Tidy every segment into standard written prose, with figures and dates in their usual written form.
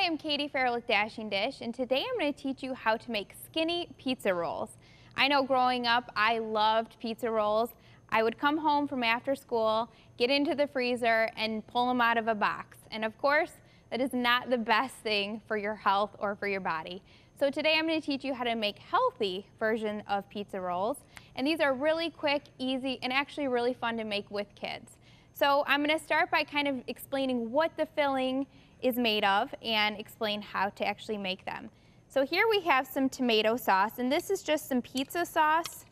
Hi, I'm Katie Farrell with Dashing Dish, and today I'm going to teach you how to make skinny pizza rolls. I know growing up, I loved pizza rolls. I would come home from after school, get into the freezer, and pull them out of a box. And of course, that is not the best thing for your health or for your body. So today I'm going to teach you how to make healthy version of pizza rolls. And these are really quick, easy, and actually really fun to make with kids. So I'm going to start by kind of explaining what the filling is made of and explain how to actually make them. So here we have some tomato sauce, and this is just some pizza sauce,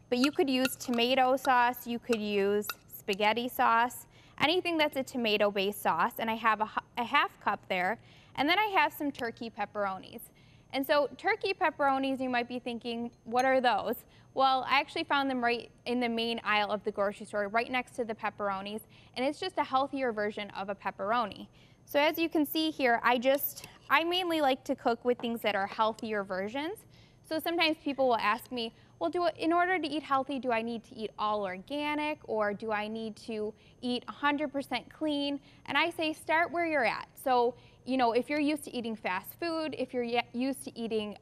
but you could use tomato sauce, you could use spaghetti sauce, anything that's a tomato-based sauce, and I have a half cup there, and then I have some turkey pepperonis. And so turkey pepperonis, you might be thinking, what are those? Well, I actually found them right in the main aisle of the grocery store, right next to the pepperonis, and it's just a healthier version of a pepperoni. So as you can see here, I mainly like to cook with things that are healthier versions. So sometimes people will ask me, well, in order to eat healthy, do I need to eat all organic, or do I need to eat 100% clean? And I say start where you're at. So, you know, if you're used to eating fast food, if you're used to eating,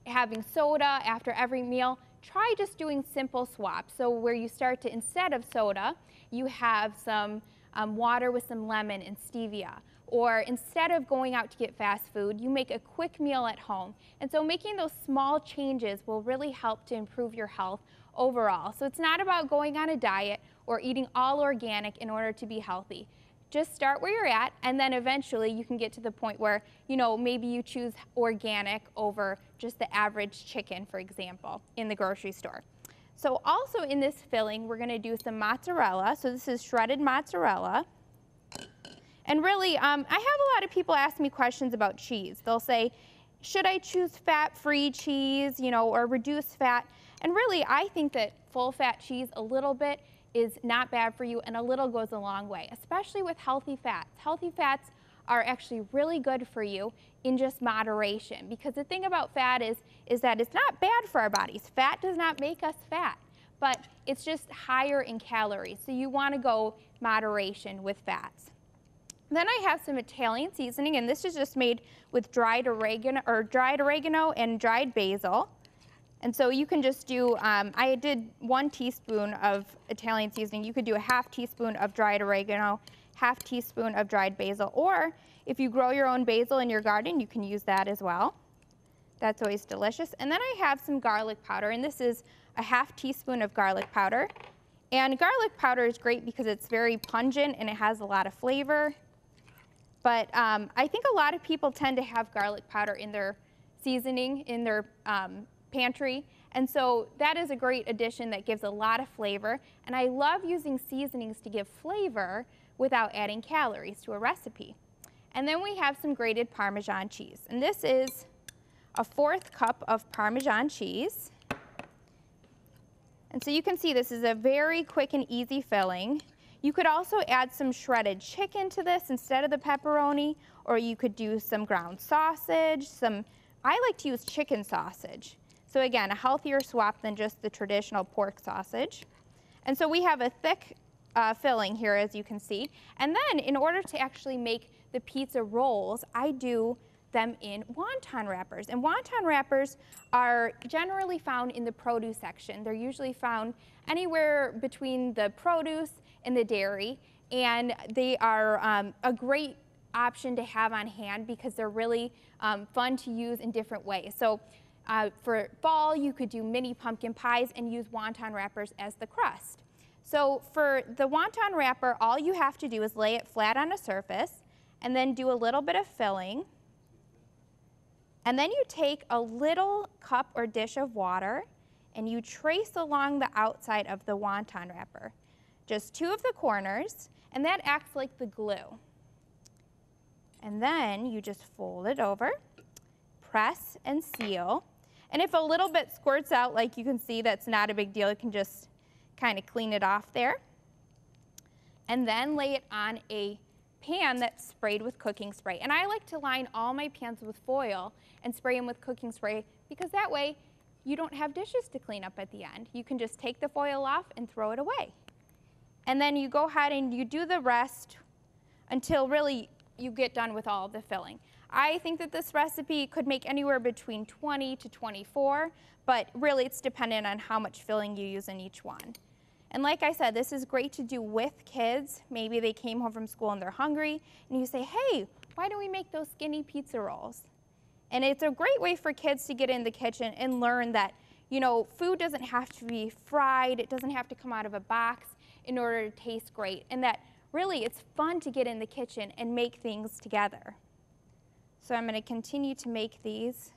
having soda after every meal, try just doing simple swaps. So where you start to, instead of soda, you have some water with some lemon and stevia. Or instead of going out to get fast food, you make a quick meal at home. And so making those small changes will really help to improve your health overall. So it's not about going on a diet or eating all organic in order to be healthy. Just start where you're at, and then eventually you can get to the point where, you know, maybe you choose organic over just the average chicken, for example, in the grocery store. So also in this filling, we're going to do some mozzarella. So this is shredded mozzarella. And really, I have a lot of people ask me questions about cheese. They'll say, should I choose fat-free cheese, you know, or reduce fat? And really, I think that full-fat cheese, a little bit, is not bad for you, and a little goes a long way, especially with healthy fats. Healthy fats are actually really good for you in just moderation, because the thing about fat is that it's not bad for our bodies. Fat does not make us fat, but it's just higher in calories, so you want to go moderation with fats. Then I have some Italian seasoning, and this is just made with dried oregano and dried basil. And so you can just do, I did 1 teaspoon of Italian seasoning. You could do a half teaspoon of dried oregano, half teaspoon of dried basil, or if you grow your own basil in your garden, you can use that as well. That's always delicious. And then I have some garlic powder, and this is a half teaspoon of garlic powder. And garlic powder is great because it's very pungent and it has a lot of flavor. But I think a lot of people tend to have garlic powder in their seasoning, in their pantry, and so that is a great addition that gives a lot of flavor. And I love using seasonings to give flavor without adding calories to a recipe. And then we have some grated Parmesan cheese, and this is a 1/4 cup of Parmesan cheese. And so you can see this is a very quick and easy filling. You could also add some shredded chicken to this instead of the pepperoni, or you could do some ground sausage. I like to use chicken sausage. So again, a healthier swap than just the traditional pork sausage. And so we have a thick filling here, as you can see. And then in order to actually make the pizza rolls, I do them in wonton wrappers. And wonton wrappers are generally found in the produce section. They're usually found anywhere between the produce and the dairy. And they are a great option to have on hand because they're really fun to use in different ways. So for fall, you could do mini pumpkin pies and use wonton wrappers as the crust. So for the wonton wrapper, all you have to do is lay it flat on a surface and then do a little bit of filling. And then you take a little cup or dish of water and you trace along the outside of the wonton wrapper, just 2 of the corners, and that acts like the glue. And then you just fold it over, press and seal. And if a little bit squirts out, like you can see, that's not a big deal. You can just kind of clean it off there. And then lay it on a pan that's sprayed with cooking spray. And I like to line all my pans with foil and spray them with cooking spray because that way you don't have dishes to clean up at the end. You can just take the foil off and throw it away. And then you go ahead and you do the rest until really you get done with all of the filling. I think that this recipe could make anywhere between 20 to 24, but really it's dependent on how much filling you use in each one. And like I said, this is great to do with kids. Maybe they came home from school and they're hungry, and you say, hey, why don't we make those skinny pizza rolls? And it's a great way for kids to get in the kitchen and learn that, you know, food doesn't have to be fried, it doesn't have to come out of a box in order to taste great, and that really it's fun to get in the kitchen and make things together. So I'm going to continue to make these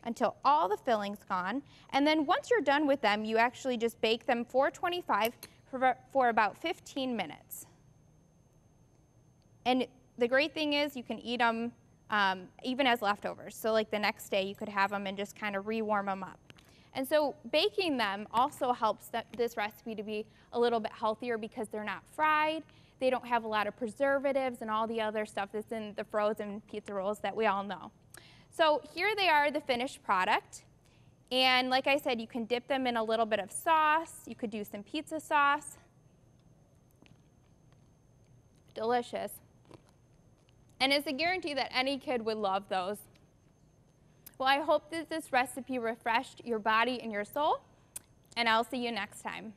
until all the filling's gone. And then once you're done with them, you actually just bake them 425 for about 15 minutes. And the great thing is you can eat them even as leftovers. So like the next day you could have them and just kind of rewarm them up. And so baking them also helps this recipe to be a little bit healthier because they're not fried. They don't have a lot of preservatives and all the other stuff that's in the frozen pizza rolls that we all know. So here they are, the finished product. And like I said, you can dip them in a little bit of sauce. You could do some pizza sauce. Delicious. And it's a guarantee that any kid would love those. Well, I hope that this recipe refreshed your body and your soul, and I'll see you next time.